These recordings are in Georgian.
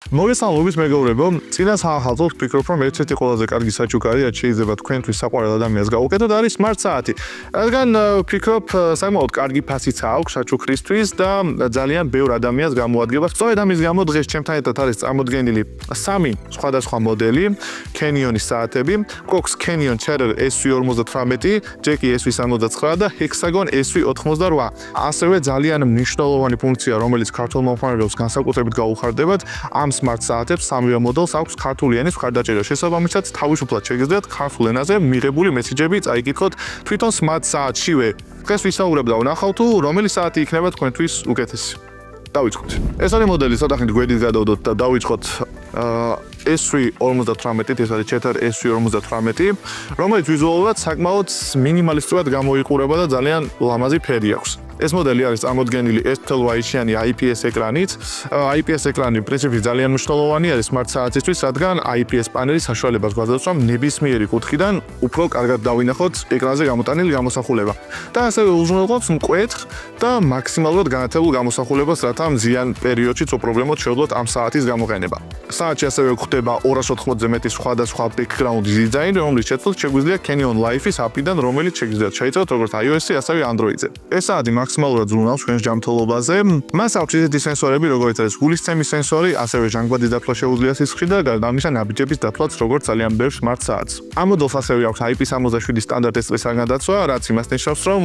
მოგესალმებით მეგობრებო, წინა საახალწლოდ ვფიქრობ, რომ ერთ-ერთი ყველაზე კარგი საჩუქარი, რაც შეიძლება თქვენთვის საყვარელ ადამიანს გაუკეთოთ, არის smart საათი. რადგან ვფიქრობ, საკმაოდ კარგი ფასიც აქვს საჩუქრისთვის და ძალიან ბევრ ადამიანს გამოადგება. სწორედ ამის გამო დღეს ჩემთან ერთად არის წარმოდგენილი 3 სხვადასხვა მოდელი Canyon-ის საათები, Cox Canyon Cherer SV58, Jackie SV69 და Hexagon SV88. ასევე ძალიან მნიშვნელოვანი ფუნქცია, რომელიც ქართულ მომხმარებლებს განსაკუთრებით გაუხარდებათ, ამ smart საათებს სამივე მოდელს აქვს ქართული ენის მხარდაჭერა. შესაბამისად, თავისუფლად შეგიძლიათ ქართულ ენაზე მიღებული მესიჯები წაიკითხოთ თვითონ smart საათშივე. დღეს ვისაუბრებ და ვნახავ თუ რომელი საათი იქნება თქვენთვის უკეთესი. დავიწყოთ. ეს არის მოდელი, ცოტა ხნით გვერდით გადავდოთ და დავიწყოთ SV58, ეს არის Cherer SV58, რომელიც ვიზუალურად საკმაოდ მინიმალისტურად გამოიყურება და ძალიან ლამაზი ფერი აქვს. ეს მოდელი არის წარმოდგენილი STL-ვაიშიანი IPS ეკრანით. IPS ეკრანი პრინციპში ძალიან მნიშვნელოვანი არის smart საათისთვის, რადგან IPS პანელი საშუალებას გვაძლევს, რომ ნებისმიერი კუთხიდან უფრო კარგად დავინახოთ ეკრანზე გამოტანილი გამოსახულება. და ასევე უზრუნველყოფს მკვეთრ და მაქსიმალურად განათებულ გამოსახულებას, რათა მზიან პერიოდშიც უპრობლემოდ შეძლოთ ამ საათის გამოყენება. საათში ასევე გვხვდება 280-ზე მეტი სხვადასხვა background დიზაინი, რომლის შეცვლით შეგვიძლია Canyon Life-ის API-დან, რომელიც შეგიძლიათ შეიცავთ როგორც iOS-ზე, ასევე Android-ზე. ეს საათი მაქსიმალურად ზრუნავს ჩვენს ჯანმრთელობაზე. მას აქვს ისეთი სენსორები, როგორიც არის გულისცემის სენსორი, ასევე ჟანგბადის დათვლა შეუძლია სისხლში და გარდა ამისა ნაბიჯების დათვლაც როგორც ძალიან ბევრ smart საათს. ამ მოდელს ასევე აქვს IP67 სტანდარტის წყლისგან გადაცვა, რაც იმას ნიშნავს, რომ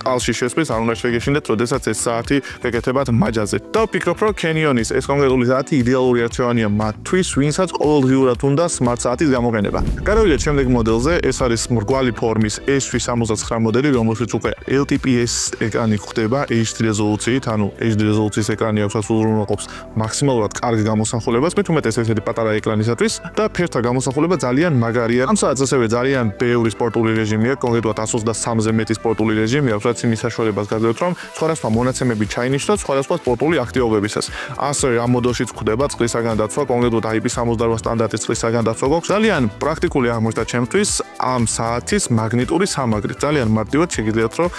ყალში შესვლის არ უნდა შეგეშინდეთ, როდესაც ეს საათი გეკეთებათ მაჯაზე. და ვფიქრობ, რომ Canyon-ის ეს კონკრეტული საათი იდეალური არჩევანია მათთვის, ვინცაც ყოველდღიურად უნდა smart საათის გამოყენება. გადავიდეთ შემდეგ მოდელზე, ეს არის მრგვალი ფორმის SV69 მოდელი, რომელშიც უკვე LTPS ეკრანი ხდება HD რეზოლუციით, ანუ HD რეზოლუციის ეკრანი აქვს, რაც უზრუნველყოფს მაქსიმალურად კარგ გამოსახულებას, მით უმეტეს ესეთი პატარა ეკრანისათვის და ფერთა გამოსახულება ძალიან მაგარია. ამ საათს ასევე ძალიან ბევრი სპორტული რეჟიმი აქვს, კონკრეტულად 123-ზე მეტი სპორტული რეჟიმი აქვს, რაც იმის საშუალებას გაძლევთ, რომ სხვადასხვა მონაცემები ჩაინიშნოთ სხვადასხვა სპორტული აქტივობებისას. ასევე ამ მოდელშიც გვხვდება წყლისაგან დაცვა, კონკრეტულად IP68 სტანდარტის წყლისაგან დაცვა გვაქვს. ძალიან პრაქტიკული აღმოჩნდა ჩემთვის ამ საათის მაგნიტური სამაგრით. ძალიან მარტივად შეგიძლიათ, რომ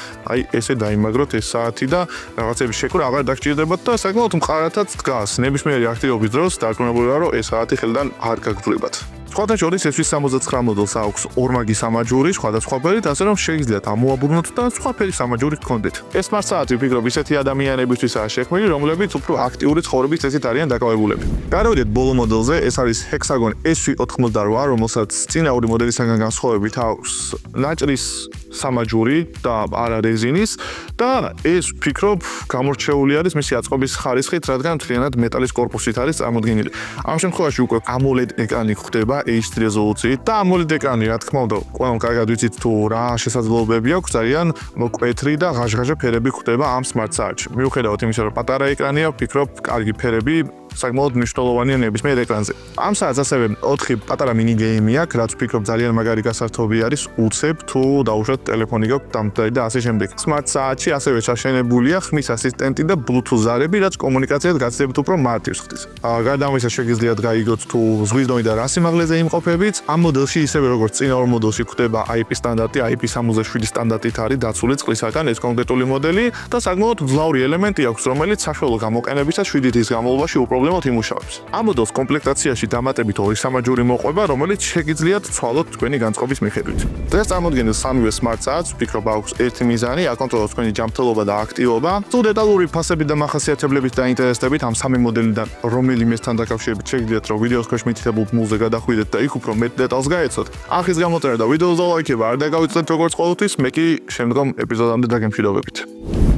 ესე დაიმაგროთ ეს საათი და რაღაცების შეკვრა აღარ დაგჭირდებათ და საკმაოდ მყარათაც დგას. ნებისმიერი აქტივობის დროს დარწმუნებულია, რომ ეს საათი ხელიდან არ გაგძლებათ. სხვათა შორის SV69 მოდელს აქვს ორმაგი სამაჯური სხვადასხვა ფერით, ასე რომ შეგიძლიათ ამოაბრუნოთ და სხვა ფერის სამაჯური გქონდეთ. ეს smart საათი ვფიქრობ ისეთი ადამიანებისთვისაა შექმნილი, რომლებიც უფრო აქტიური ცხოვრების წესით არიან დაკავებულები. გადავიდეთ ბოლო მოდელზე, ეს არის Hexagon SV88, რომელსაც წინა ორი მოდელისგან განსხვავებით აქვს ნაჭრის სამაჯური და არა რეზინის და ეს ვფიქრობ გამორჩეული არის მისი აწყობის ხარისხით, რადგან მთლიანად მეტალის კორპუსით არის წარმოდგენილი. ამ შემთხვევაში უკვე AMOLED ეკრანი ხდება HD რეზოლუციით და AMOLED ეკრანი, რა თქმა უნდა, ყველამ კარგად ვიცით თუ რა შესაძლებლობები აქვს, ძალიან მკვეთრი და ღაჟღაჟა ფერები ხდება ამ smart საათში. მიუხედავად იმისა, რომ პატარა ეკრანია, ვფიქრობ, კარგი ფერები საკმაოდ მნიშვნელოვანია ნებისმიერ ეკრანზე. ამ საათს ასევე 4 პატარა მინი გეიმი აქვს, რაც ვფიქრობ ძალიან მაგარი გასართობი არის უცებ თუ დაუშვათ ტელეფონი გაქვთ დამტვერი და ასე შემდეგ. smart საათში ასევე ჩაშენებულია ხმის ასისტენტი და Bluetooth ზარები, რაც კომუნიკაციას გაცილებით უფრო მარტივს ხდის. გარდა ამისა შეგიძლიათ გაიგოთ თუ ზღვის დონე და რა სიმაღლეზე იმყოფებით. ამ მოდელში ისევე როგორც წინა ორ მოდელში გვხვდება IP სტანდარტი, IP67 სტანდარტით არის დაცული წყლისაგან ეს კონკრეტული მოდელი და საკმაოდ მძლავრი ელემენტი აქვს, რომელიც საშუალო გამოყენებისას 7 დღის განმავლობაში უპრობლემოდ იმუშავებს. ამ მოდელს კომპლექტაციაში დამატებით 2 სამაჯური მოყვება, რომელიც შეგიძლიათ ცვალოთ თქვენი განწყობის მიხედვით. დღეს წარმოდგენილ სამივე smart საათს ვფიქრობ აქვს ერთი მიზანი, აკონტროლოს თქვენი ჯანმრთელობა და აქტივობა. თუ დეტალური ფასებით და მახასიათებლებით დაინტერესდებით ამ სამი მოდელიდან რომელიმესთან დაკავშირებით შეგიძლიათ რომ ვიდეოს ქვეშ მითითებულ ბმულზე გადახვიდეთ და იქ უფრო მეტ დეტალს გაეცოთ. ახის გამოწერა და ვიდეოს დალაიქება არ დაგავიწყდეთ როგორც ყოველთვის, მე კი შემდგომ ეპიზოდამდე დაგემშვიდობებით.